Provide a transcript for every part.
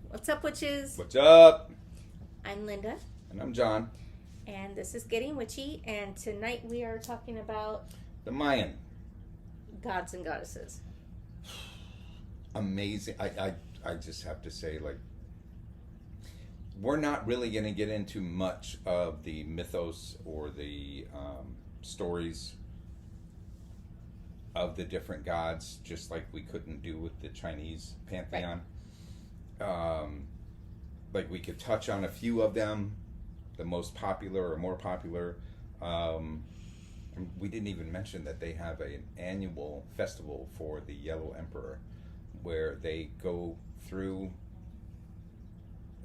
What's up, witches? What's up? I'm Linda. And I'm John. And this is Getting Witchy. And tonight we are talking about The Mayan. gods and goddesses. Amazing. I just have to say, like, we're not really going to get into much of the mythos or the stories of the different gods, just like we couldn't do with the Chinese pantheon. Right. Like, we could touch on a few of them, the most popular or more popular. We didn't even mention that they have an annual festival for the Yellow Emperor, where they go through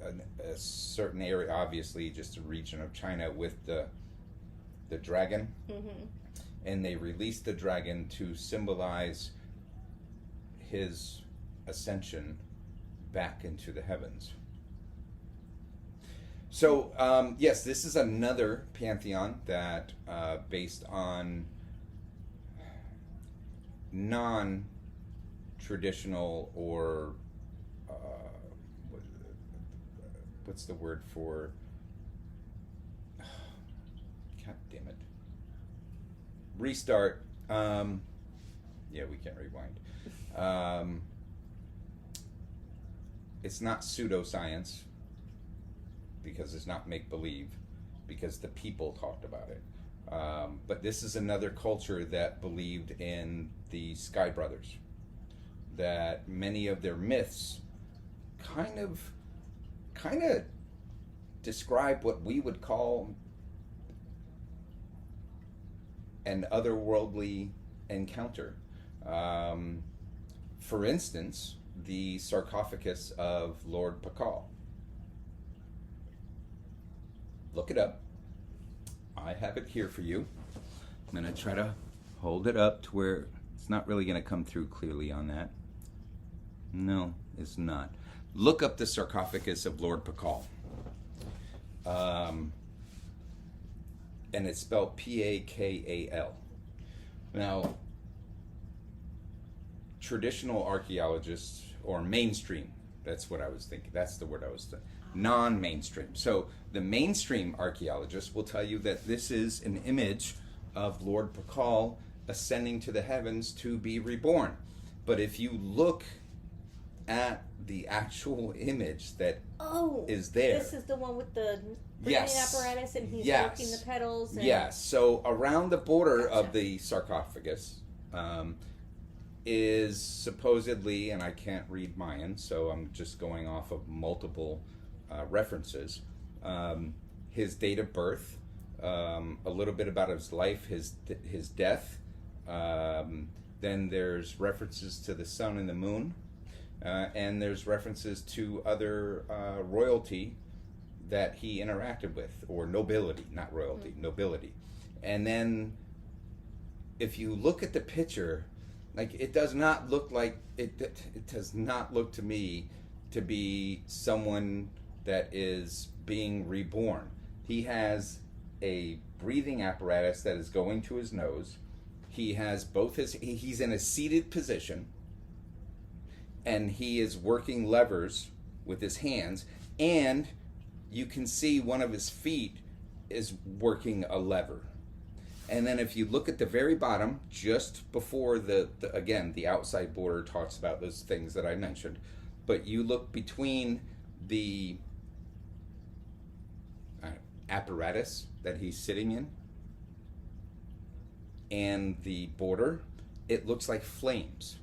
a certain area, obviously just a region of China, with the dragon. Mm-hmm. And they release the dragon to symbolize his ascension back into the heavens. So, yes, this is another pantheon that, based on non-traditional or, what's the word for, God damn it, restart, yeah, we can't rewind. It's not pseudoscience, because it's not make-believe, because the people talked about it. But this is another culture that believed in the Sky Brothers, that many of their myths kind of describe what we would call an otherworldly encounter. For instance, the sarcophagus of Lord Pakal. Look it up. I have it here for you. I'm going to try to hold it up to where it's not really going to come through clearly on that. No, it's not. Look up the sarcophagus of Lord Pakal. And it's spelled Pakal. Now, traditional archaeologists, or mainstream, that's what I was thinking. That's the word I was thinking. Non-mainstream. So the mainstream archaeologists will tell you that this is an image of Lord Pakal ascending to the heavens to be reborn. But if you look at the actual image that is there. This is the one with the breathing apparatus, and he's working the petals. And... Yes. So around the border of the sarcophagus is supposedly, and I can't read Mayan, so I'm just going off of multiple references, his date of birth, a little bit about his life, his death. Then there's references to the sun and the moon, and there's references to other royalty that he interacted with, or nobility, not royalty, nobility. And then if you look at the picture, like, it does not look like, it does not look to me to be someone that is being reborn. He has a breathing apparatus that is going to his nose. He has he's in a seated position, and he is working levers with his hands, and you can see one of his feet is working a lever. And then if you look at the very bottom, just before the outside border talks about those things that I mentioned, but you look between the apparatus that he's sitting in and the border, it looks like flames.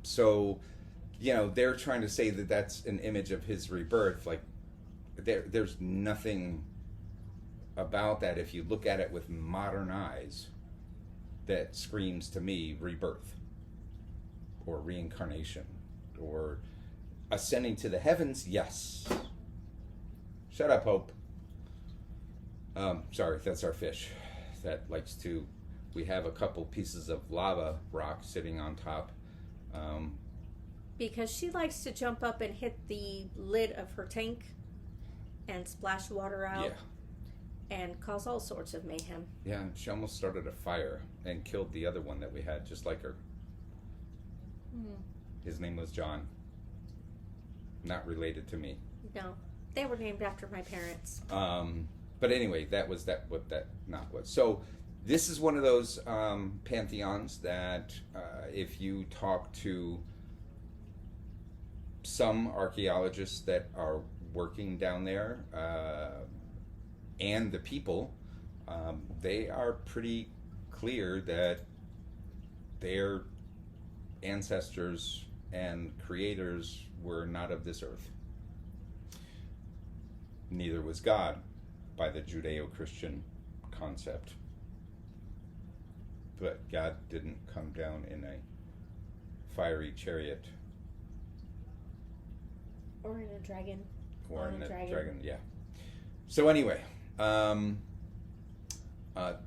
So, they're trying to say that that's an image of his rebirth. Like, there's nothing about that, if you look at it with modern eyes, that screams to me rebirth or reincarnation or ascending to the heavens. Yes. Shut up, Hope. Sorry, that's our fish that likes to. We have a couple pieces of lava rock sitting on top. Because she likes to jump up and hit the lid of her tank and splash water out. Yeah. And cause all sorts of mayhem. Yeah, she almost started a fire and killed the other one that we had, just like her. His name was John. Not related to me. No, they were named after my parents. But anyway, that was not what. So this is one of those pantheons that if you talk to some archaeologists that are working down there and the people, they are pretty clear that their ancestors and creators were not of this earth. Neither was God by the Judeo-Christian concept. But God didn't come down in a fiery chariot. Or in a dragon. Or in a dragon, yeah. So anyway,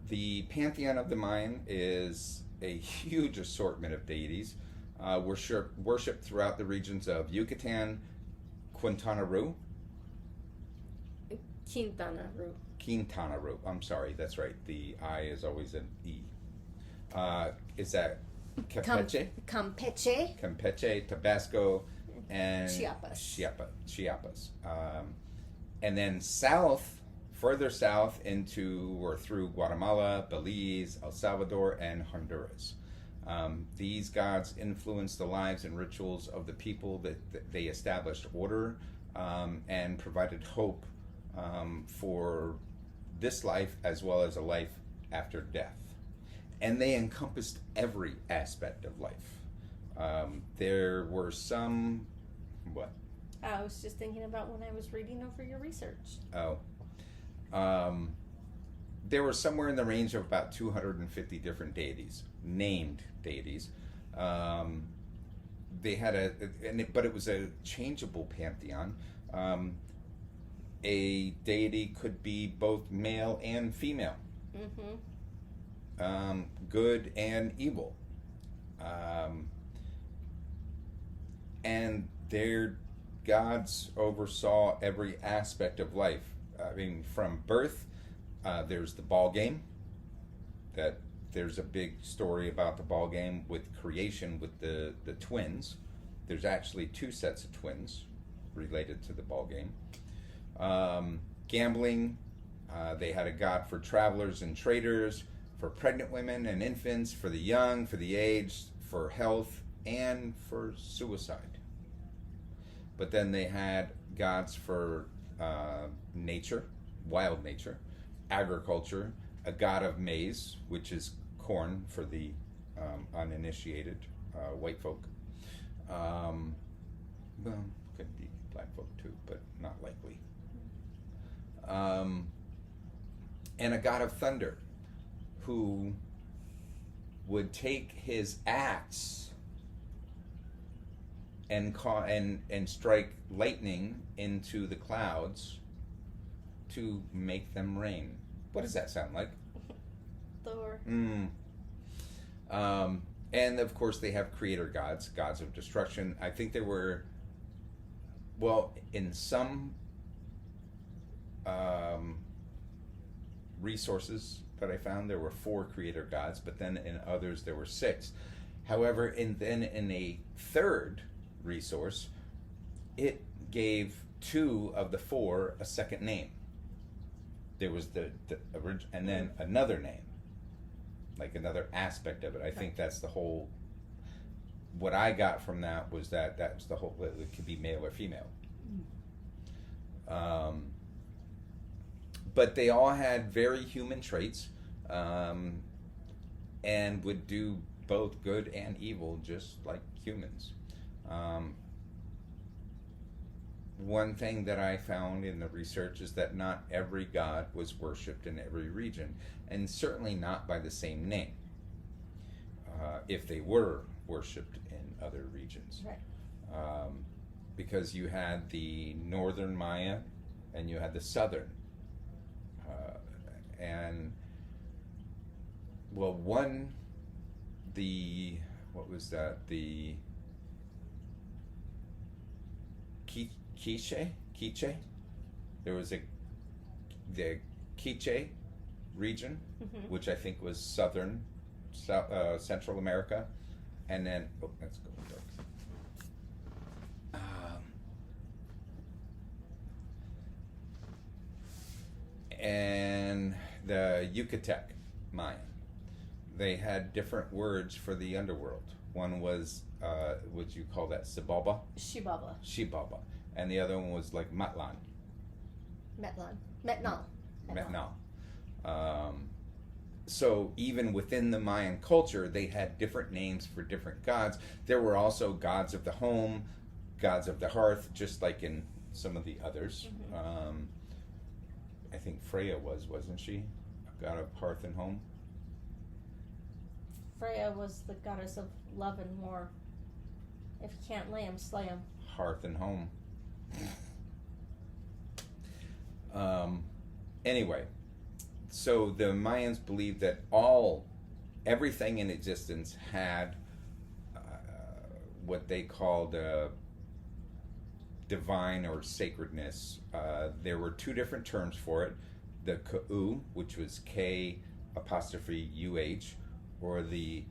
the pantheon of the Mayan is a huge assortment of deities worshipped throughout the regions of Yucatan, Quintana Roo. Quintana Roo. I'm sorry, that's right. The I is always an E. Is that Campeche? Campeche, Tabasco, and Chiapas. And then further south into or through Guatemala, Belize, El Salvador, and Honduras. These gods influenced the lives and rituals of the people that they established order and provided hope for this life as well as a life after death. And they encompassed every aspect of life. There were some, what? I was just thinking about when I was reading over your research. Oh. There were somewhere in the range of about 250 different deities, named deities. They had but it was a changeable pantheon. A deity could be both male and female. Mm-hmm. Good and evil. And their gods oversaw every aspect of life. I mean, from birth, there's the ball game. That there's a big story about the ball game with creation with the twins. There's actually two sets of twins related to the ball game. Gambling, they had a god for travelers and traders, for pregnant women and infants, for the young, for the aged, for health, and for suicide. But then they had gods for nature, wild nature, agriculture, a god of maize, which is corn for the uninitiated white folk. Well, could be black folk too, but not likely. And a god of thunder, who would take his axe and strike lightning into the clouds to make them rain. What does that sound like? Thor. And of course they have creator gods, gods of destruction. I think there were, well, in some resources that I found, there were 4 creator gods, but then in others there were 6. However, then in a third resource, it gave 2 of the 4 a second name. There was the original, and then another name, like another aspect of it. I think that's the whole. What I got from that was that's the whole. It could be male or female. But they all had very human traits, and would do both good and evil, just like humans. One thing that I found in the research is that not every god was worshipped in every region, and certainly not by the same name, if they were worshipped in other regions. Right. Because you had the northern Maya and you had the southern. And, well, what was that? The Quiche? There was the Quiche region, mm-hmm. which I think was southern, Central America, and then, let's go dark. the Yucatec Mayan. They had different words for the underworld. One was, what you call that, Sibaba? Shibaba. Shibaba. And the other one was like Matlan. Metnal. So even within the Mayan culture, they had different names for different gods. There were also gods of the home, gods of the hearth, just like in some of the others. Mm-hmm. I think Freya wasn't she? A god of hearth and home? Freya was the goddess of love and war. If you can't lay him, slay him. Hearth and home. Anyway, so the Mayans believed that everything in existence had what they called divine or sacredness. There were two different terms for it: the K'u, which was K apostrophe UH, or the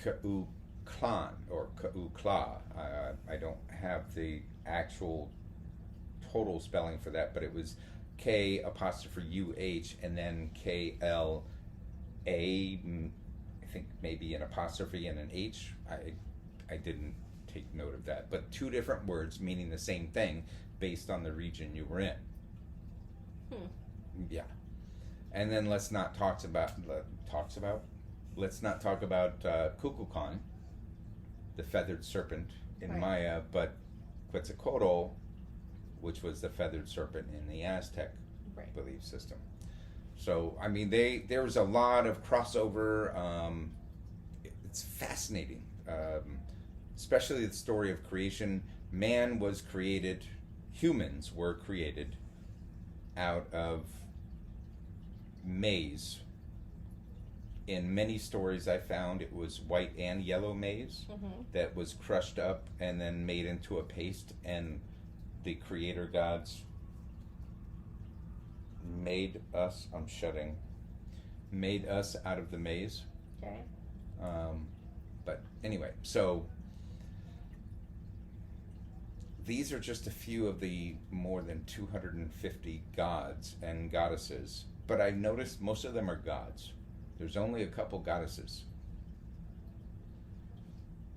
K'u Klan or K'u Kla. I don't have the actual total spelling for that, but it was K apostrophe UH and then KLA. I think maybe an apostrophe and an H. I didn't take note of that, but two different words meaning the same thing based on the region you were in. Yeah. And then let's not talk about Kukulkan, the feathered serpent in Right. Maya, but Quetzalcoatl, which was the feathered serpent in the Aztec Right. belief system. So I mean, there was a lot of crossover. It's fascinating, especially the story of creation. Man was created, humans were created out of maize. In many stories I found, it was white and yellow maize that was crushed up and then made into a paste, and the creator gods made us out of the maize. Okay. But anyway, so these are just a few of the more than 250 gods and goddesses, but I've noticed most of them are gods. There's only a couple goddesses,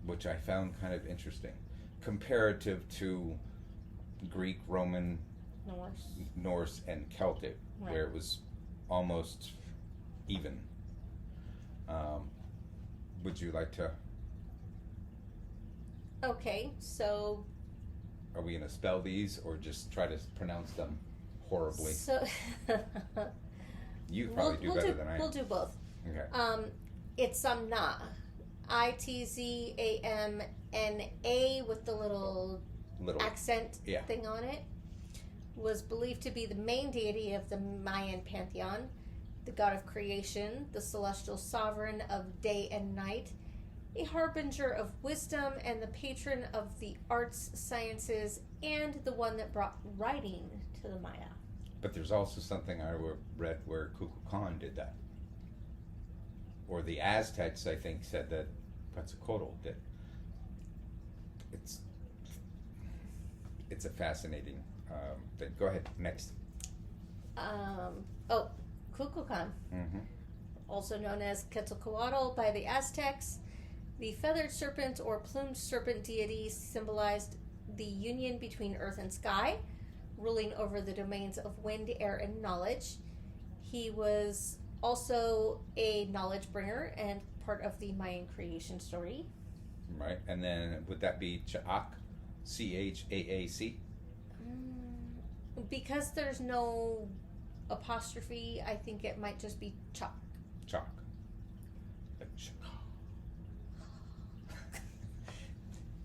which I found kind of interesting, comparative to Greek, Roman, Norse, and Celtic, Right. where it was almost even. Would you like to? Okay, so Are we going to spell these or just try to pronounce them horribly? You probably do better than I am. We'll do both. Okay. It's Itzamna, Itzamna with the little accent Yeah. thing on it. Was believed to be the main deity of the Mayan pantheon, the god of creation, the celestial sovereign of day and night, a harbinger of wisdom, and the patron of the arts, sciences, and the one that brought writing to the Maya. But there's also something I read where Kukulkan did that. Or the Aztecs, I think, said that Quetzalcoatl did. It's a fascinating thing. Go ahead, next. Kukulkan, Mm-hmm. also known as Quetzalcoatl by the Aztecs, the feathered serpent or plumed serpent deity symbolized the union between earth and sky, ruling over the domains of wind, air, and knowledge. He was also a knowledge bringer and part of the Mayan creation story. Right, and then would that be Chaac? C-H-A-A-C? Because there's no apostrophe, I think it might just be Chalk. Chalk. Like Chaac.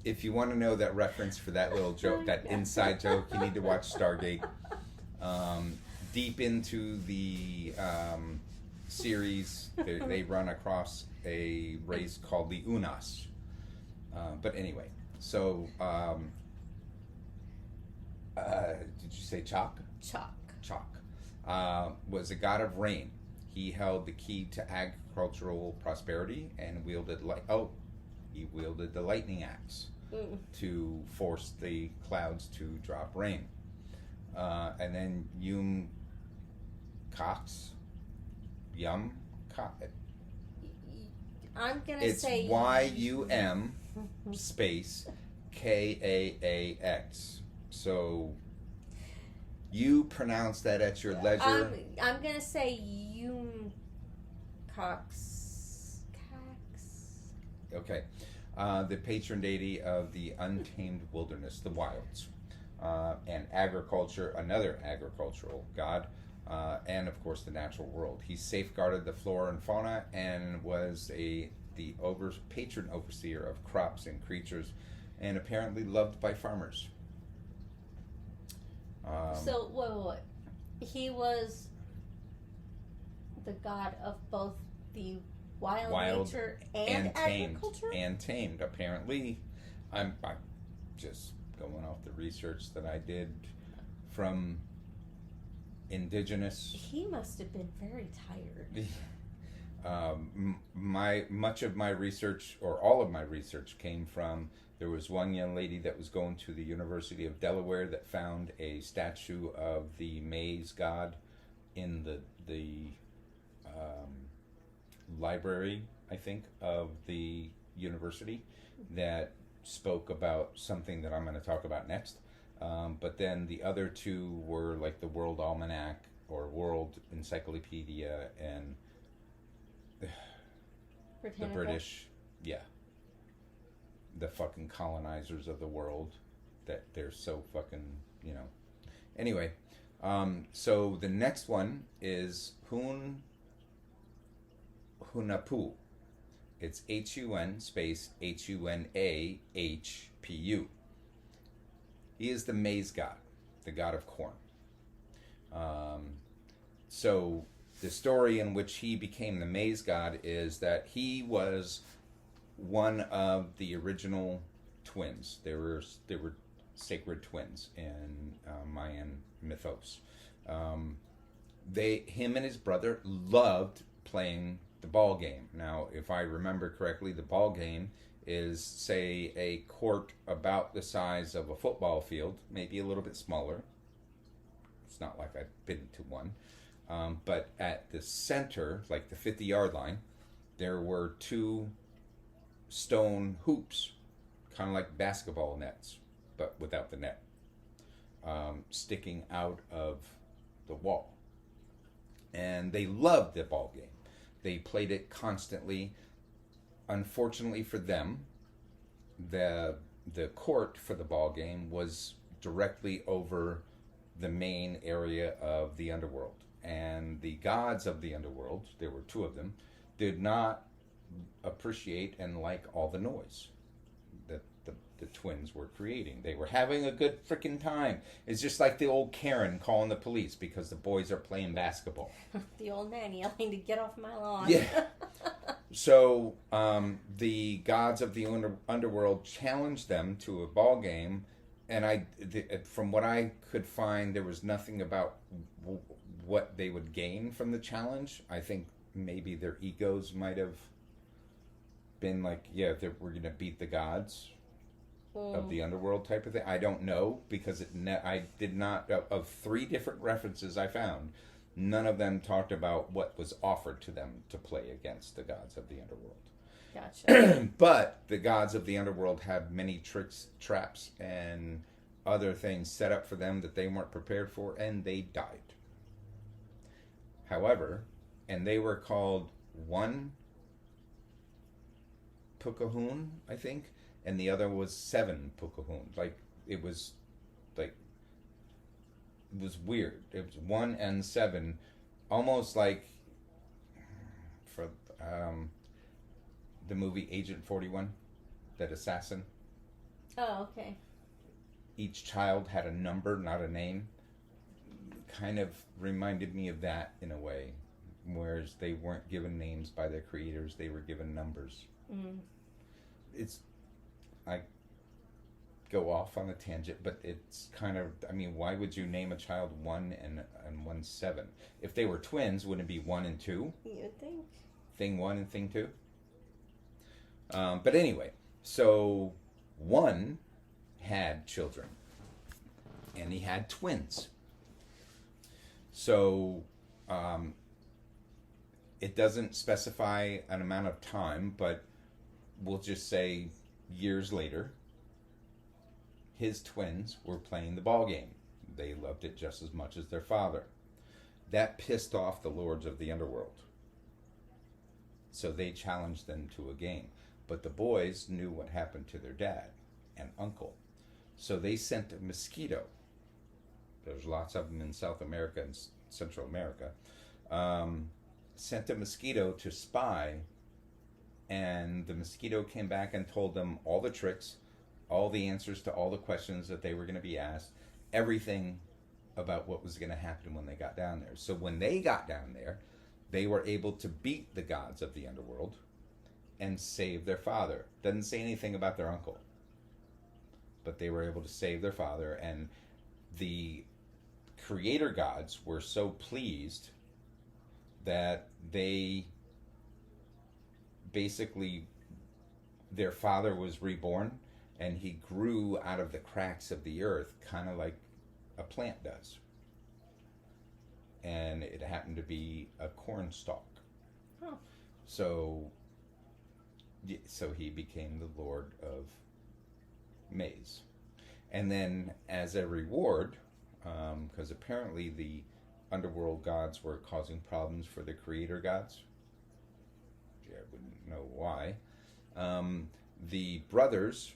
If you want to know that reference for that little joke, that inside joke, you need to watch Stargate. Deep into the series, they run across a race called the Unas. But anyway, so did you say Chalk? Chalk. Chalk was a god of rain. He held the key to agricultural prosperity and wielded he wielded the lightning axe to force the clouds to drop rain. And then Cox. Yum. I'm gonna It's say YUM space KAAX. So you pronounce that at your leisure. I'm gonna say Cox. Okay. The patron deity of the untamed wilderness, the wilds, and agriculture, another agricultural god, and of course the natural world. He safeguarded the flora and fauna and was the patron overseer of crops and creatures, and apparently loved by farmers. So wait. He was the god of both the wild nature and agriculture? Tamed. Apparently, I'm just going off the research that I did from indigenous. He must have been very tired. Much of my research, or all of my research, came from. There was one young lady that was going to the University of Delaware that found a statue of the maize god in the library, I think, of the university, that spoke about something that I'm going to talk about next. But then the other two were like the World Almanac or World Encyclopedia and the British, the fucking colonizers of the world, that they're so fucking, Anyway, so the next one is Hunahpu. It's HUN space HUNAHPU. He is the maize god, the god of corn. So the story in which he became the maize god is that he was one of the original twins. There were sacred twins in Mayan mythos. Him and his brother loved playing the ball game. Now, if I remember correctly, the ball game is, say, a court about the size of a football field, maybe a little bit smaller. It's not like I've been to one. But at the center, like the 50-yard line, there were two stone hoops, kind of like basketball nets, but without the net, sticking out of the wall. And they loved the ball game. They played it constantly. Unfortunately for them, the court for the ball game was directly over the main area of the underworld. And the gods of the underworld, there were two of them, did not appreciate and like all the noise that the twins were creating. They were having a good freaking time. It's just like the old Karen calling the police because the boys are playing basketball. The old man yelling to get off my lawn. Yeah. So the gods of the underworld challenged them to a ball game, and from what I could find, there was nothing about what they would gain from the challenge. I think maybe their egos might have been like, we're going to beat the gods of the underworld type of thing. I don't know, because I did not, of 3 different references I found, none of them talked about what was offered to them to play against the gods of the underworld. Gotcha. But the gods of the underworld had many tricks, traps, and other things set up for them that they weren't prepared for, and they died. However, and they were called one Pukahun, I think, and the other was 7 Pukahun. It was weird. It was 1 and 7, almost like for the movie Agent 41, that assassin. Oh, okay. Each child had a number, not a name. Kind of reminded me of that in a way, whereas they weren't given names by their creators, they were given numbers. I go off on a tangent, but it's kind of, why would you name a child 1 and 1 7? If they were twins, wouldn't it be 1 and 2? You'd think. Thing 1 and thing 2? But anyway, so 1 had children, and he had twins. So Um, it doesn't specify an amount of time, but we'll just say years later, his twins were playing the ball game. They loved it just as much as their father. That pissed off the lords of the underworld. So they challenged them to a game. But the boys knew what happened to their dad and uncle. So they sent a mosquito. There's lots of them in South America and Central America. Sent a mosquito to spy, and the mosquito came back and told them all the tricks, all the answers to all the questions that they were going to be asked, everything about what was going to happen when they got down there. So when they got down there, they were able to beat the gods of the underworld and save their father. Doesn't say anything about their uncle, but they were able to save their father, and the creator gods were so pleased that they basically, their father was reborn, and he grew out of the cracks of the earth, kind of like a plant does. And it happened to be a corn stalk. Oh. So he became the Lord of Maize. And then as a reward, because apparently the underworld gods were causing problems for the creator gods. I wouldn't know why. The brothers,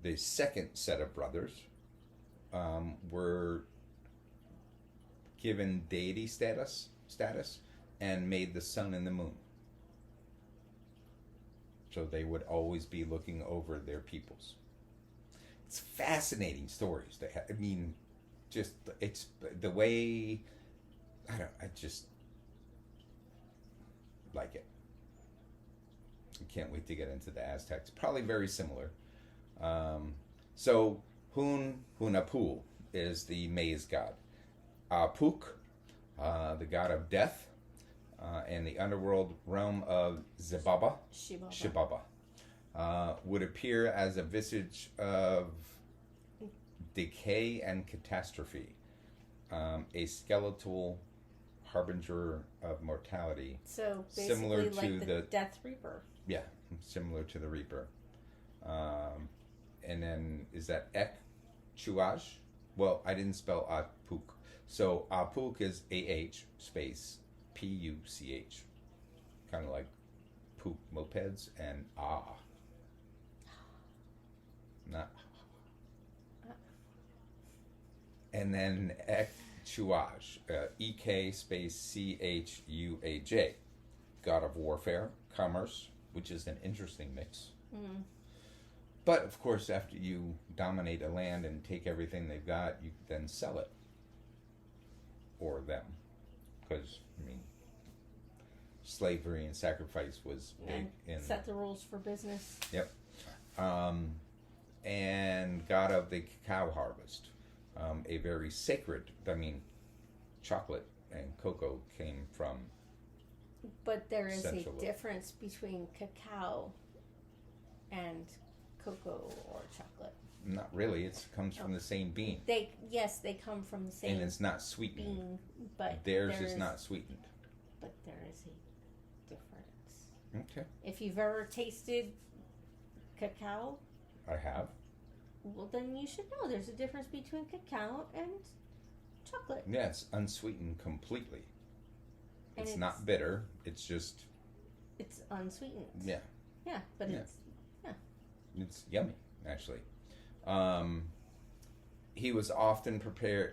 the second set of brothers, were given deity status and made the sun and the moon. So they would always be looking over their peoples. It's fascinating stories. Just it's the way I just like it. I can't wait to get into the Aztecs. Probably very similar. So Hunahpu is the maize god. Apuk, the god of death, and the underworld realm of Shibaba, would appear as a visage of decay and catastrophe, a skeletal harbinger of mortality. So basically similar like to the Death Reaper. Yeah, similar to the Reaper. And then, is that Ek Chuaj? Well, I didn't spell Apuk. So Apuk is A-H space P-U-C-H. Kind of like poop mopeds, and not. And then Ek Chuaj, E-K space C-H-U-A-J. God of warfare, commerce, which is an interesting mix. Mm. But, of course, after you dominate a land and take everything they've got, you then sell it. Or them. Because, slavery and sacrifice was big in... Set the rules for business. Yep. And god of the cacao harvest. A very sacred, chocolate and cocoa came from... But there is a Central. difference between cacao and cocoa or chocolate. Not really. It comes from the same bean. They come from the same and it's not sweetened. bean, but theirs is not sweetened. But there is a difference. Okay. If you've ever tasted cacao, I have. Well, then you should know there's a difference between cacao and chocolate. Yeah, it's unsweetened completely. And it's not bitter. It's just... It's unsweetened. Yeah. Yeah, but Yeah. It's yummy, actually. He was often portrayed,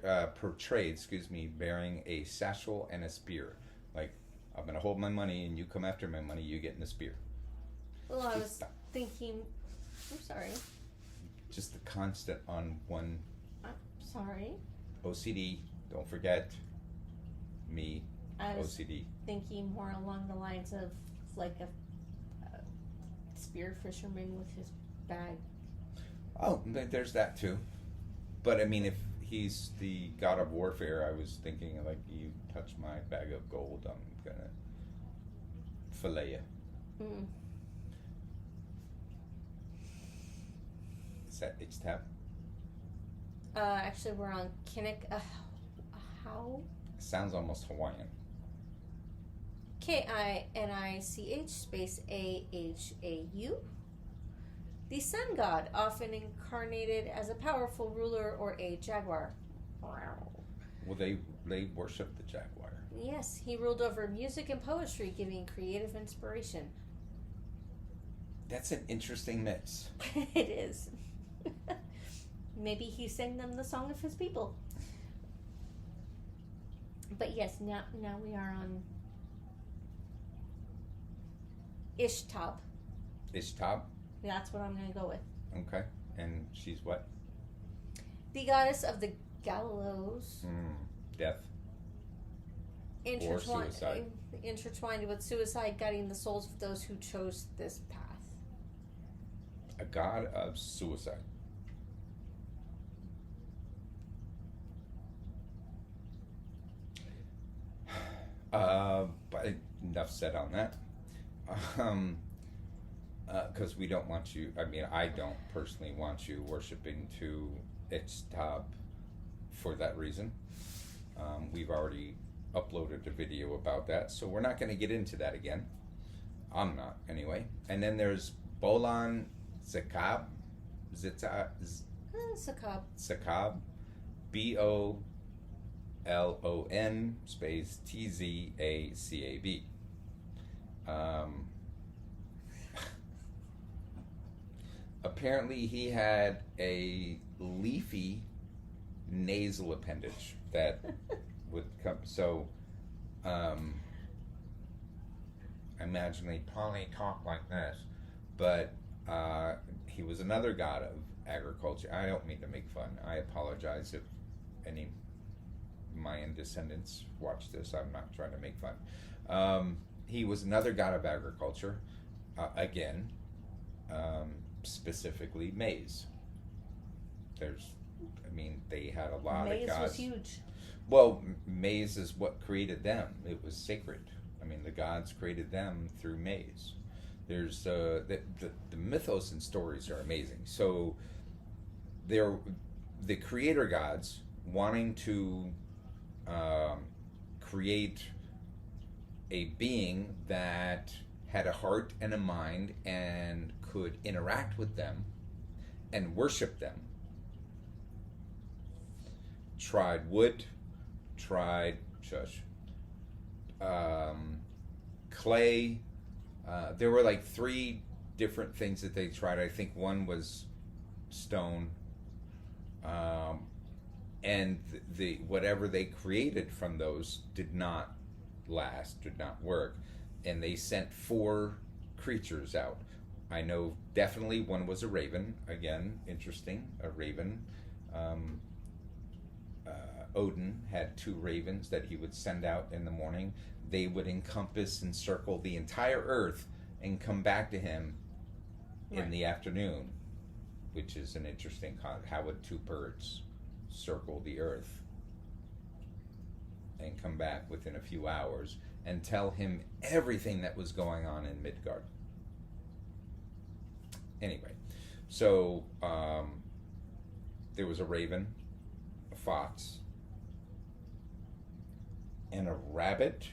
bearing a satchel and a spear. Like, I'm going to hold my money and you come after my money, you get in a spear. Well, I was thinking... I'm sorry. Just the constant on one... I'm sorry. OCD, don't forget. Me, I was OCD. thinking more along the lines of like a spear fisherman with his bag. Oh, there's that too. But if he's the god of warfare, I was thinking like, you touch my bag of gold, I'm gonna fillet you. Mm. Is that H-Tab? Actually, we're on Kinnick. How? Sounds almost Hawaiian. Kinich space Ahau. The sun god, often incarnated as a powerful ruler or a jaguar. Well, they worship the jaguar. Yes, he ruled over music and poetry, giving creative inspiration. That's an interesting mix. It is. Maybe he sang them the song of his people. But yes, now we are on Ishtab. Ishtab? That's what I'm going to go with. Okay. And she's what? The goddess of the gallows. Death. Or suicide. Intertwined with suicide, guiding the souls of those who chose this path. A god of suicide. But enough said on that. Because we don't want you, I don't personally want you worshiping to Ishtab for that reason. We've already uploaded a video about that, so we're not going to get into that again. I'm not, anyway. And then there's Bolan Zakab, Sakab, Bolon space Tzacab. Apparently he had a leafy nasal appendage that would come. So, I imagine he probably talked like this, but he was another god of agriculture. I don't mean to make fun. I apologize if any Mayan descendants watch this. I'm not trying to make fun. He was another god of agriculture. Again, specifically maize. They had a lot of gods. Maize was huge. Well, maize is what created them. It was sacred. The gods created them through maize. There's the mythos and stories are amazing. So they're the creator gods wanting to create a being that had a heart and a mind and could interact with them and worship them. Tried wood, tried clay. There were like 3 different things that they tried. I think one was stone, and the whatever they created from those did not last, did not work, and they sent 4 creatures out. I know definitely one was a raven. Again, interesting, a raven. Odin had 2 ravens that he would send out in the morning. They would encompass and circle the entire earth and come back to him in the afternoon, which is an interesting concept. How would 2 birds circle the earth and come back within a few hours and tell him everything that was going on in Midgard? Anyway, so there was a raven, a fox, and a rabbit,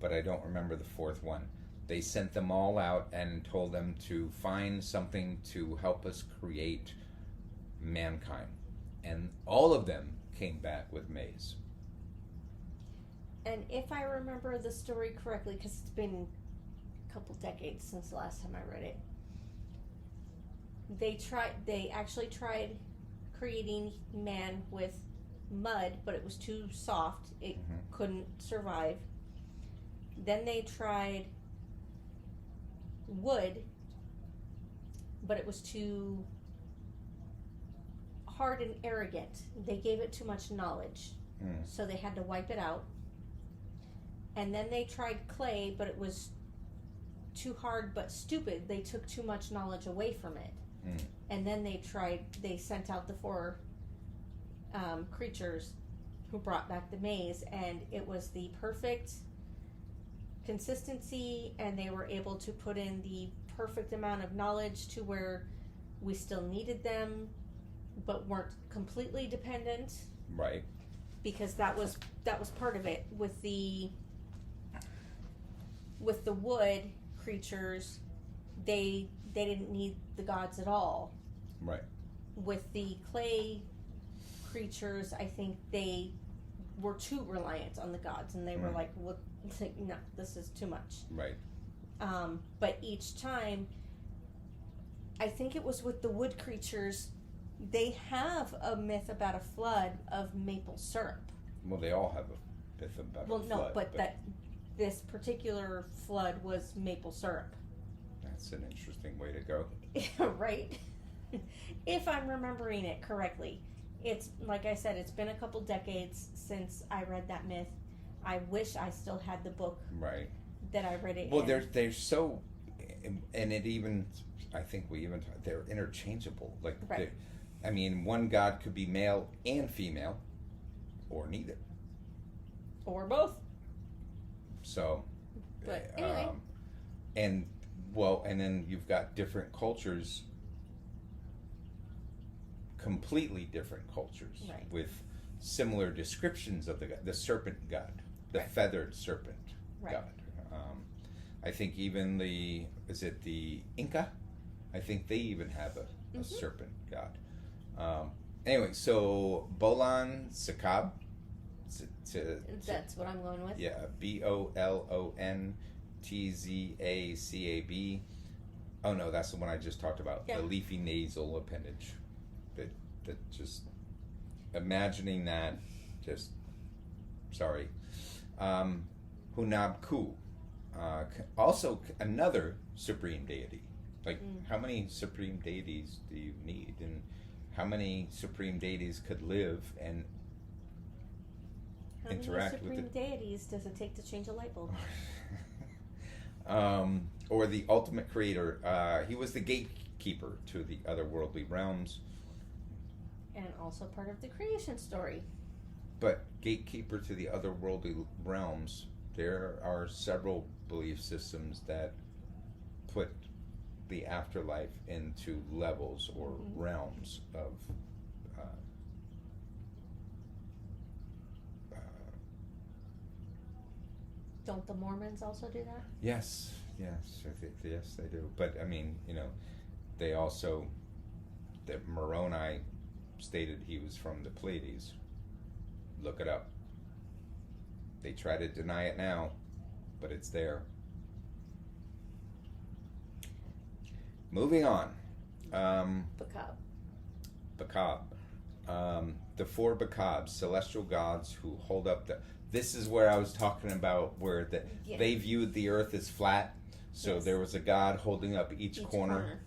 but I don't remember the 4th one. They sent them all out and told them to find something to help us create mankind. And all of them came back with maize. And if I remember the story correctly, because it's been a couple decades since the last time I read it, they actually tried creating man with mud, but it was too soft. It couldn't survive. Then they tried wood, but it was too hard and arrogant. They gave it too much knowledge, so they had to wipe it out. And then they tried clay, but it was too hard but stupid. They took too much knowledge away from it. And then they sent out the 4 creatures who brought back the maize, and it was the perfect consistency, and they were able to put in the perfect amount of knowledge to where we still needed them but weren't completely dependent. Right. because that was part of it with the wood creatures. They didn't need the gods at all. Right. With the clay creatures, I think they were too reliant on the gods, and they were like, "What? No, this is too much." Right. But each time, I think it was with the wood creatures, they have a myth about a flood of maple syrup. Well, they all have a myth about a flood. Well, no, but that this particular flood was maple syrup. That's an interesting way to go. Right? If I'm remembering it correctly. It's, like I said, it's been a couple decades since I read that myth. I wish I still had the book Right. that I read it Well, in. they're so, and it even, I think they're interchangeable. Like, Right. I mean, one god could be male and female, or neither. Or both. So, But anyway. and then you've got different cultures, completely different cultures, Right. with similar descriptions of the serpent god, the Right. feathered serpent Right. god. I think even the Inca? I think they even have a serpent god. Anyway, so Bolan Sakab. That's what I'm going with. Yeah, BOLONTZACAB. Oh no, that's the one I just talked about. Yeah. The leafy nasal appendage. That just imagining that. Just sorry. Hunab-Ku. Also another supreme deity. Like, how many supreme deities do you need, and how many supreme deities could live and interact with How many it? supreme deities does it take to change a light bulb? Or the ultimate creator. He was the gatekeeper to the otherworldly realms. And also part of the creation story. But gatekeeper to the otherworldly realms, there are several belief systems that put the afterlife into levels or realms of Don't the Mormons also do that? yes, I think yes they do. But I mean, they also, that Moroni stated he was from the Pleiades. Look it up. They try to deny it now, but it's there. Moving on. Bacab. The four Bacabs, celestial gods who hold up the. This is where I was talking about where they viewed the earth as flat. So Yes. there was a god holding up each corner.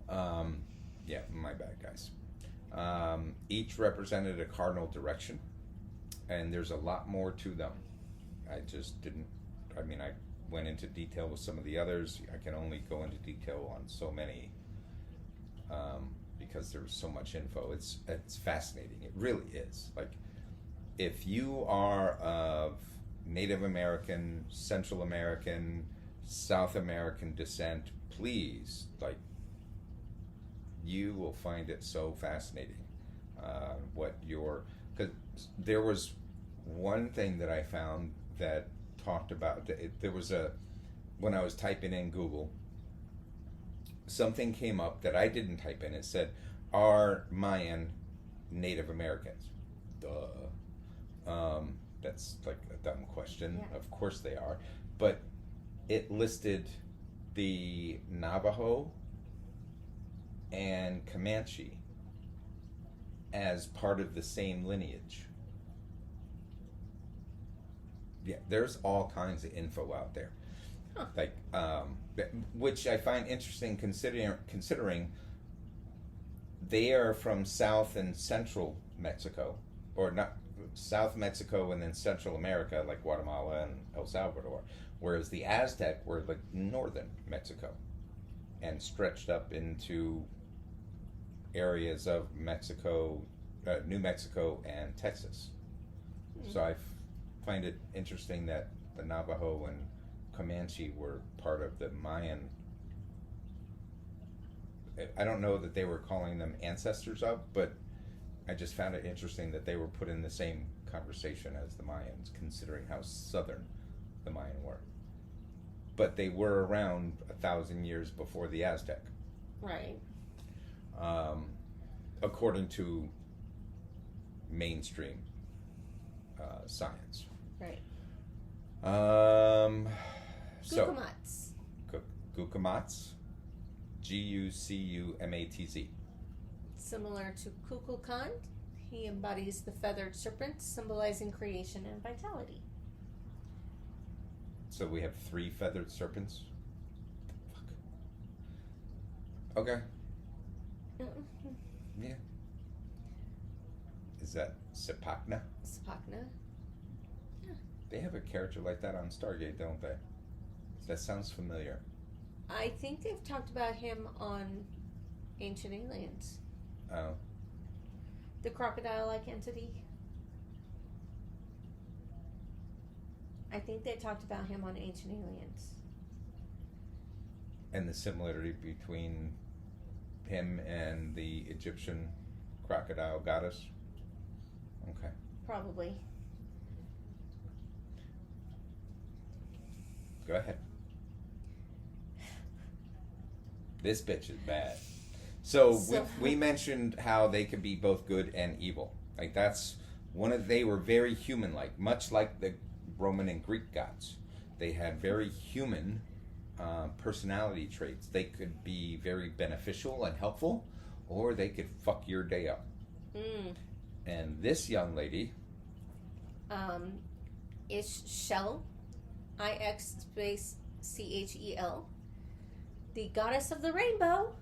Yeah, my bad, guys. Each represented a cardinal direction, and there's a lot more to them. I just didn't. I mean, I went into detail with some of the others. I can only go into detail on so many because there was so much info. It's fascinating. It really is. Like, if you are of Native American, Central American, South American descent, please, you will find it so fascinating. Because there was one thing that I found that talked about, there was when I was typing in Google, something came up that I didn't type in. It said, are Mayan Native Americans? Duh. That's like a dumb question. Yeah. Of course they are. But it listed the Navajo and Comanche as part of the same lineage. Yeah, there's all kinds of info out there. Huh. Which I find interesting considering they are from South and Central Mexico, or not South Mexico and then Central America, like Guatemala and El Salvador, whereas the Aztec were like northern Mexico and stretched up into areas of Mexico, New Mexico and Texas. So I find it interesting that the Navajo and Comanche were part of the Mayan. I don't know that they were calling them ancestors of, but I just found it interesting that they were put in the same conversation as the Mayans, considering how southern the Mayan were. But they were around 1,000 years before the Aztec. Right. According to mainstream science. Right. So Gukumats. Gukumats, Gucumatz. Similar to Kukulkan, he embodies the feathered serpent, symbolizing creation and vitality. So we have 3 feathered serpents. Fuck. Okay. Yeah. Is that Sepakna? Spakna. They have a character like that on Stargate, don't they? That sounds familiar. I think they've talked about him on Ancient Aliens. Oh. The crocodile-like entity. I think they talked about him on Ancient Aliens. And the similarity between him and the Egyptian crocodile goddess? Okay. Probably. Go ahead. This bitch is bad. So we mentioned how they could be both good and evil. Like that's they were very human-like, much like the Roman and Greek gods. They had very human personality traits. They could be very beneficial and helpful, or they could fuck your day up. And this young lady is Shell, Ixchel, the goddess of the rainbow,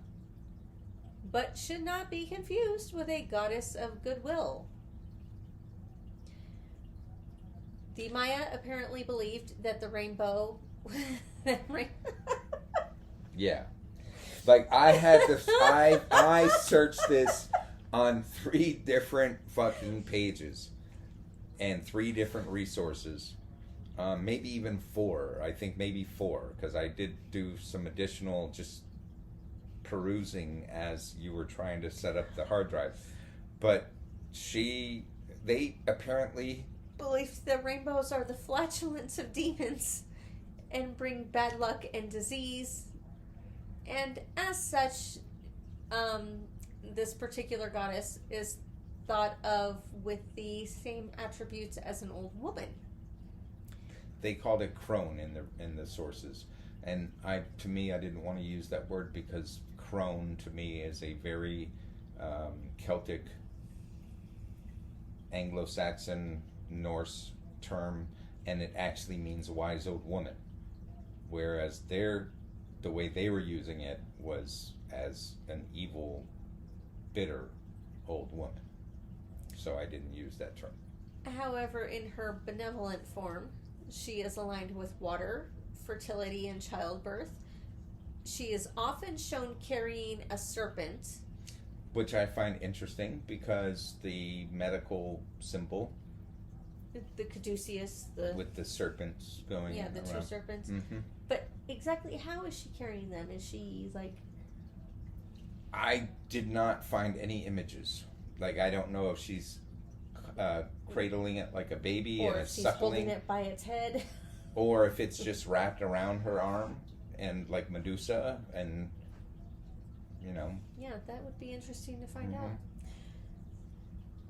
but should not be confused with a goddess of goodwill. The Maya apparently believed that the rainbow... Yeah. Like, I had this... I searched this on 3 different fucking pages and 3 different resources. Maybe even 4. I think maybe 4, because I did do some additional just perusing as you were trying to set up the hard drive. But they apparently... believed that rainbows are the flatulence of demons and bring bad luck and disease. And as such, this particular goddess is thought of with the same attributes as an old woman. They called it crone in the sources, and to me I didn't want to use that word because crone to me is a very Celtic, Anglo-Saxon, Norse term, and it actually means wise old woman, whereas the way they were using it was as an evil, bitter old woman. So I didn't use that term. However, in her benevolent form, she is aligned with water, fertility, and childbirth. She is often shown carrying a serpent. Which I find interesting because the medical symbol... The caduceus, with the serpents going the around. 2 serpents. Mm-hmm. But exactly how is she carrying them? Is she like... I did not find any images. Like, I don't know if she's cradling it like a baby or and if it's she's suckling, holding it by its head, or if it's just wrapped around her arm and like Medusa, and Yeah, that would be interesting to find Mm-hmm.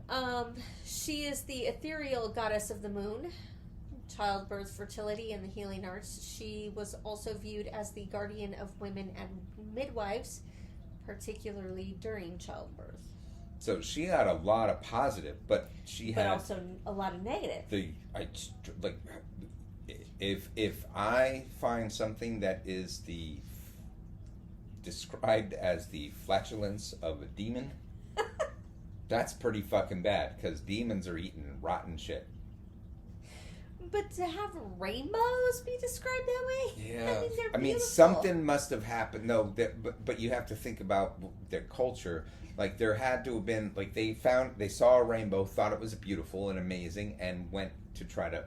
out. She is the ethereal goddess of the moon, childbirth, fertility, and the healing arts. She was also viewed as the guardian of women and midwives, particularly during childbirth. So she had a lot of positive, but had also a lot of negative. If I find something that is described as the flatulence of a demon, that's pretty fucking bad, because demons are eating rotten shit. But to have rainbows be described that way? Yeah. I mean, something must have happened. No, but you have to think about their culture. Like, there had to have been, like, they saw a rainbow, thought it was beautiful and amazing, and went to try to,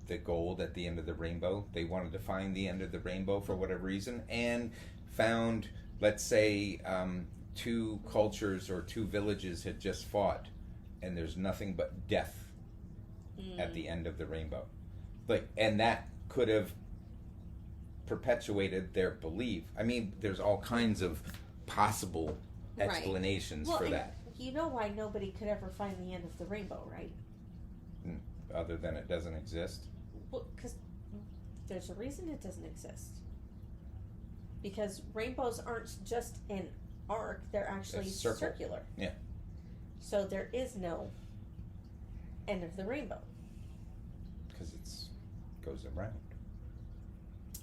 the gold at the end of the rainbow. They wanted to find the end of the rainbow for whatever reason, and found, let's say, 2 cultures or 2 villages had just fought, and there's nothing but death at the end of the rainbow. Like, and that could have perpetuated their belief. I mean, there's all kinds of possible explanations for that. You know why nobody could ever find the end of the rainbow, right? Other than it doesn't exist? Well, because there's a reason it doesn't exist. Because rainbows aren't just an arc, they're actually circular. Yeah. So there is no end of the rainbow. Because it goes around.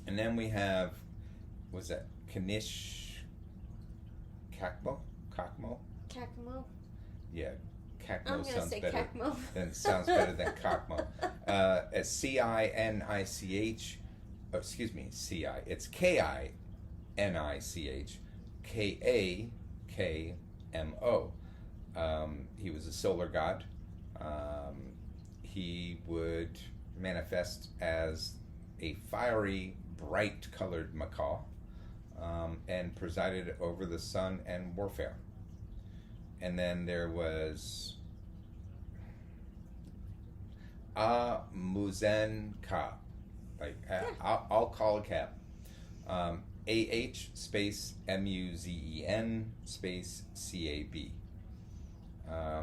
And then we have, was that Kanish Kakmo? Kakmo? Yeah, Kakmo I'm sounds say better. Kakmo. Sounds better than Kakmo. As C-I-N-I-C-H, excuse me, C-I. It's K-I-N-I-C-H, K-A-K-M-O. He was a solar god. He would manifest as a fiery, bright-colored macaw, and presided over the sun and warfare. And then there was Muzen Ka. Like, I'll call a cab. A-H space M-U-Z-E-N space C-A-B. I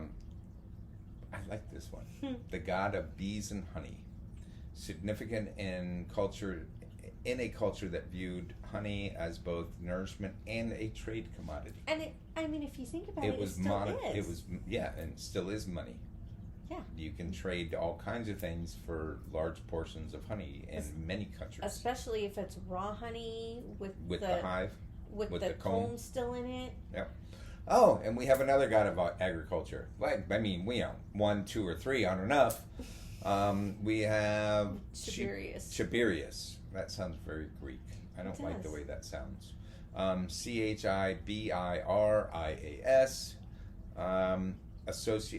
like this one. The god of bees and honey. Significant in a culture that viewed honey as both nourishment and a trade commodity. And if you think about it, was it still is. It was, yeah, and it still is money. Yeah. You can trade all kinds of things for large portions of honey in many countries. Especially if it's raw honey with the hive, with the comb still in it. Yep. Oh, and we have another god of agriculture. Like, I mean, 1, 2, or 3 aren't enough. We have Tiberius. That sounds very Greek. I don't like the way that sounds. Chibirias.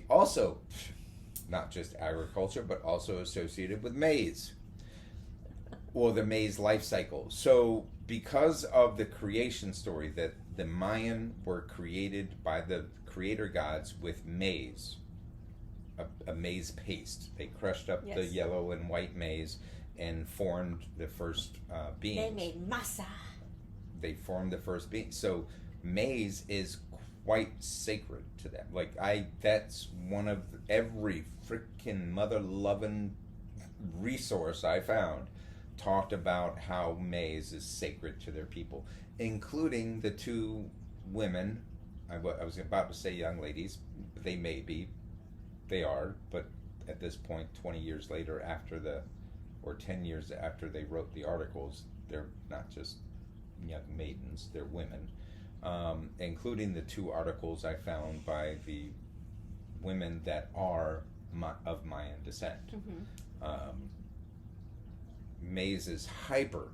Also, not just agriculture, but also associated with maize, or the maize life cycle. So, because of the creation story that the Mayan were created by the creator gods with maize, a maize paste. They crushed up the yellow and white maize and formed the first beans. They made masa. They formed the first beans. So maize is quite sacred to them. Like, that's one of every freaking mother-loving resource I found talked about how maize is sacred to their people, including the 2 women. I was about to say young ladies. They may be. They are. But at this point, 20 years later, or 10 years after they wrote the articles, they're not just young maidens, they're women. Including the 2 articles I found by the women that are of Mayan descent. Mm-hmm. Maize is hyper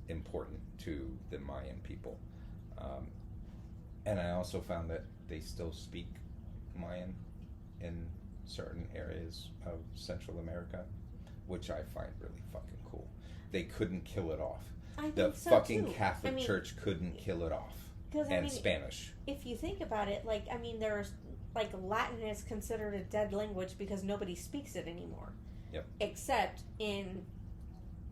important to the Mayan people. And I also found that they still speak Mayan in certain areas of Central America, which I find really fucking cool. They couldn't kill it off. The fucking Catholic Church couldn't kill it off. And Spanish. If you think about it, there's Latin is considered a dead language because nobody speaks it anymore. Yep. Except in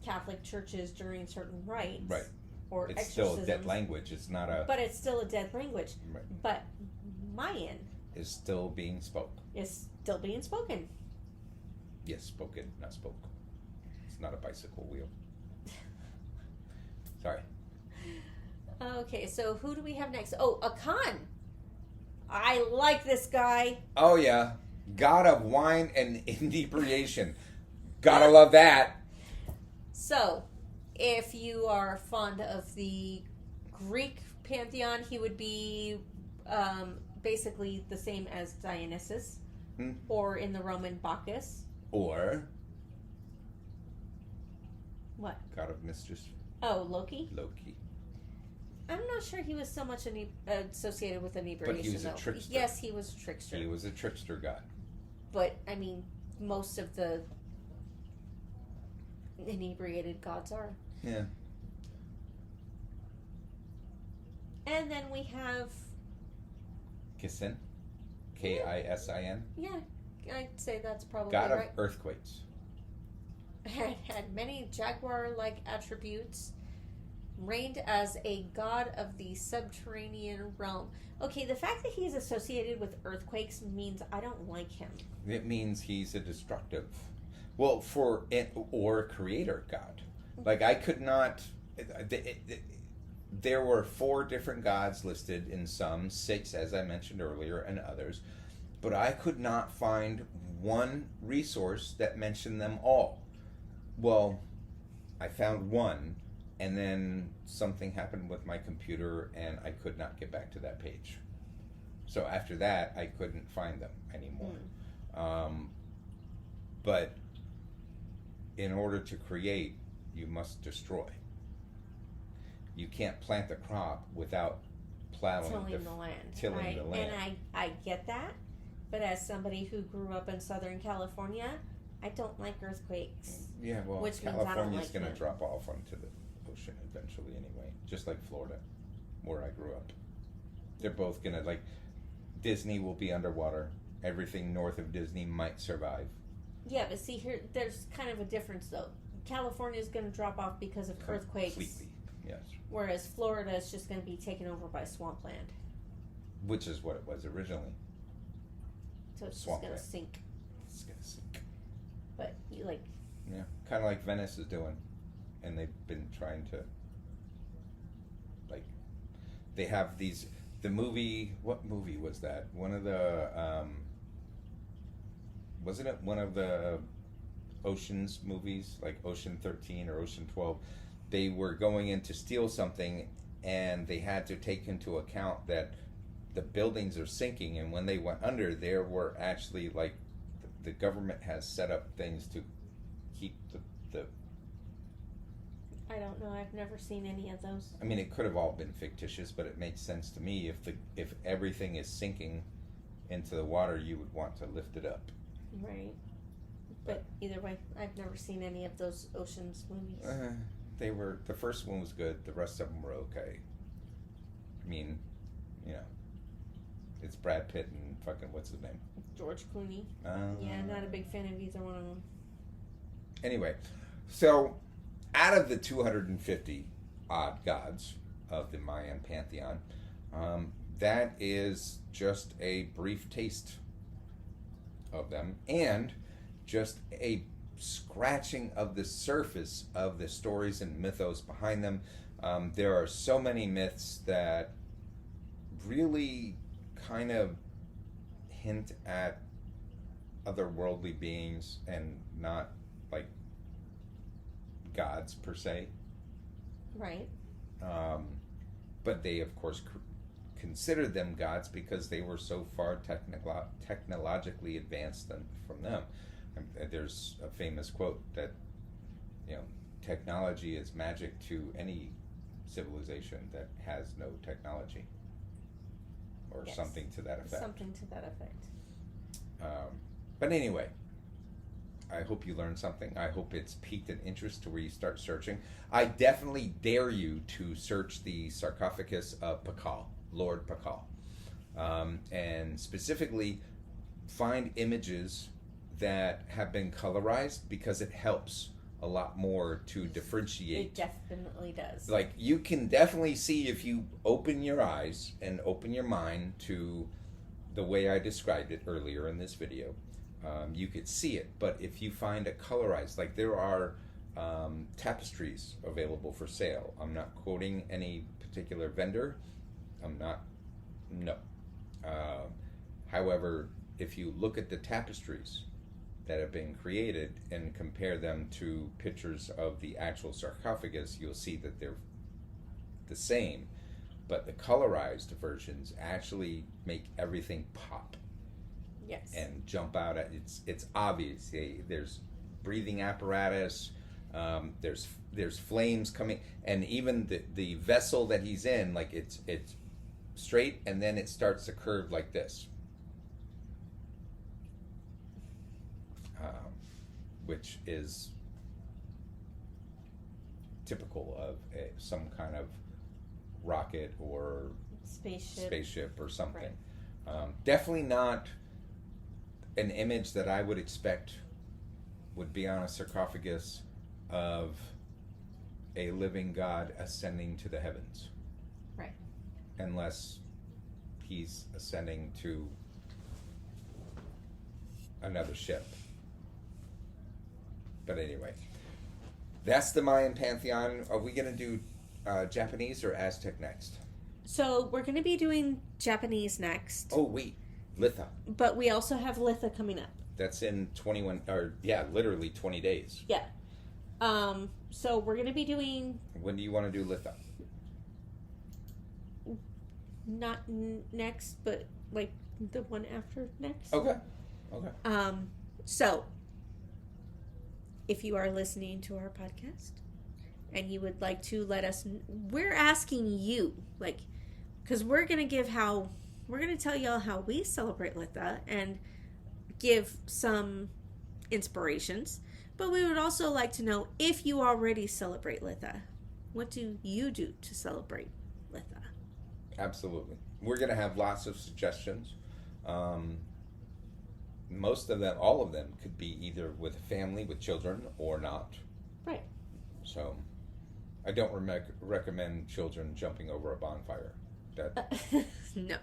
Catholic churches during certain rites. Right. Or it's exorcisms. Still a dead language. It's not a... But it's still a dead language. Right. But Mayan... is still being spoken. Is still being spoken. Yes, spoken, not spoke. It's not a bicycle wheel. Sorry. Okay, so who do we have next? Oh, Akan. I like this guy. Oh, yeah. God of wine and inebriation. Gotta love that. So, if you are fond of the Greek pantheon, he would be basically the same as Dionysus, or in the Roman Bacchus. Or... What? God of mischief. Oh, Loki? Loki. I'm not sure he was so much associated with inebriation, but he was though. A trickster. Yes, he was a trickster. He was a trickster god. But, I mean, most of the inebriated gods are. Yeah. And then we have... Kisin. K-I-S-I-N. Yeah. I'd say that's probably God of right. earthquakes. Had many jaguar-like attributes. Reigned as a god of the subterranean realm. Okay, the fact that he's associated with earthquakes means I don't like him. It means he's a destructive, well, or a creator god. Like I could not. There were 4 different gods listed in some, 6 as I mentioned earlier, and others, but I could not find one resource that mentioned them all. Well, I found one. And then something happened with my computer and I could not get back to that page. So after that, I couldn't find them anymore. But in order to create, you must destroy. You can't plant the crop without plowing tilling the land. Tilling the land. And I get that. But as somebody who grew up in Southern California, I don't like earthquakes. Yeah, well, which means I don't California's like going to them. drop off onto the ocean eventually anyway, just like Florida, where I grew up. They're both gonna, like, Disney will be underwater. Everything north of Disney might survive. Yeah, but see here, there's kind of a difference though. California is going to drop off because of earthquakes, Completely, yes. whereas Florida is just going to be taken over by swampland. Which is what it was originally. So it's just Swampland. going to sink. It's gonna sink. But you like, Yeah, kind of like Venice is doing, and they've been trying to, like, they have these. The movie, what movie was that? One of the, wasn't it one of the Ocean's movies, like Ocean 13 or Ocean 12? They were going in to steal something, and they had to take into account that the buildings are sinking, and when they went under, there were actually, like, the government has set up things to keep the I don't know. I've never seen any of those. I mean, it could have all been fictitious, but it makes sense to me. If everything is sinking into the water, you would want to lift it up. Right. But either way, I've never seen any of those Ocean's movies. They were, the first one was good. The rest of them were okay. I mean, you know, it's Brad Pitt and fucking what's his name? George Clooney. Yeah, not a big fan of either one of them. Anyway, so out of the 250 odd gods of the Mayan pantheon, that is just a brief taste of them, and just a scratching of the surface of the stories and mythos behind them. There are so many myths that really kind of hint at otherworldly beings and not like gods per se. Right. But they, of course, considered them gods because they were so far technologically advanced from them. There's a famous quote that, you know, technology is magic to any civilization that has no technology, or Yes. something to that effect. Something to that effect. But anyway, I hope you learned something. I hope it's piqued an interest to where you start searching. I definitely dare you to search the sarcophagus of Pakal, Lord Pakal, and specifically find images that have been colorized, because it helps a lot more to differentiate. It definitely does. Like, you can definitely see, if you open your eyes and open your mind to the way I described it earlier in this video, you could see it. But if you find a colorized, like there are tapestries available for sale. I'm not quoting any particular vendor. No. However, if you look at the tapestries that have been created and compare them to pictures of the actual sarcophagus, you'll see that they're the same, but the colorized versions actually make everything pop. Yes. And jump out at it's obvious. There's breathing apparatus, there's flames coming, and even the vessel that he's in, like it's straight, and then it starts to curve like this. Which is typical of some kind of rocket or spaceship or something. Right. Definitely not an image that I would expect would be on a sarcophagus of a living God ascending to the heavens. Right. Unless he's ascending to another ship. But anyway, that's the Mayan pantheon. Are we going to do Japanese or Aztec next? So we're going to be doing Japanese next. Oh, wait. Litha. But we also have Litha coming up. That's in 21, literally 20 days. Yeah. So we're going to be doing... When do you want to do Litha? Not next, but like the one after next. Okay. So, if you are listening to our podcast and you would like to let us... We're asking you, like... Because we're going to tell y'all how we celebrate Litha and give some inspirations. But we would also like to know if you already celebrate Litha. What do you do to celebrate Litha? Absolutely. We're going to have lots of suggestions. Most of them, all of them, could be either with a family, with children, or not. Right. So, I don't recommend children jumping over a bonfire. No.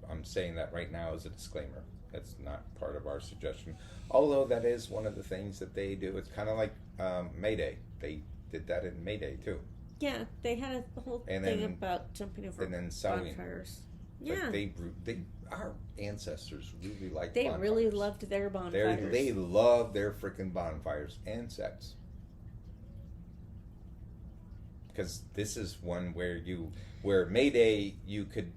I'm saying that right now as a disclaimer. That's not part of our suggestion. Although that is one of the things that they do. It's kind of like May Day. They did that in May Day too. Yeah, they had a whole thing about jumping over bonfires. Yeah. Our ancestors really liked They bonfires. really loved their bonfires. They love their freaking bonfires and sex. Because this is one where May Day you could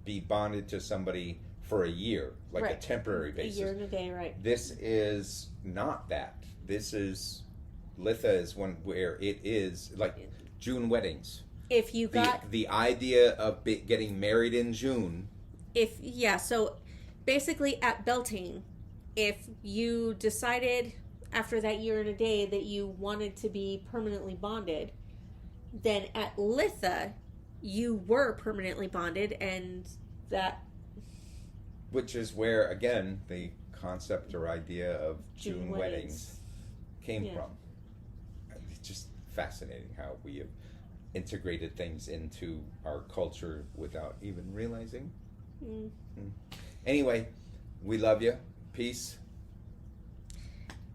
be bonded to somebody for a year, like a temporary basis. A year and a day, right. This is not that. Litha is one where it is like June weddings. If you got... The idea of getting married in June... So basically at Beltane, if you decided after that year and a day that you wanted to be permanently bonded, then at Litha, you were permanently bonded, and that... Which is where, again, the concept or idea of June weddings came from. It's just fascinating how we have integrated things into our culture without even realizing. Anyway, we love you. Peace.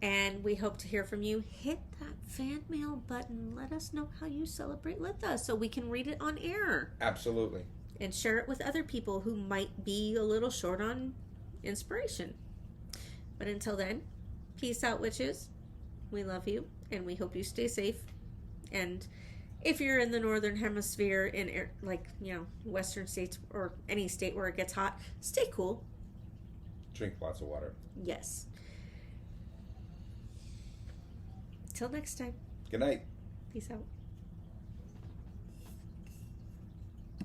And we hope to hear from you. Hit that fan mail button. Let us know how you celebrate Litha so we can read it on air. Absolutely. And share it with other people who might be a little short on inspiration. But until then, peace out, witches. We love you, and we hope you stay safe. And if you're in the northern hemisphere, in western states or any state where it gets hot, stay cool. Drink lots of water. Yes. Till next time. Good night. Peace out.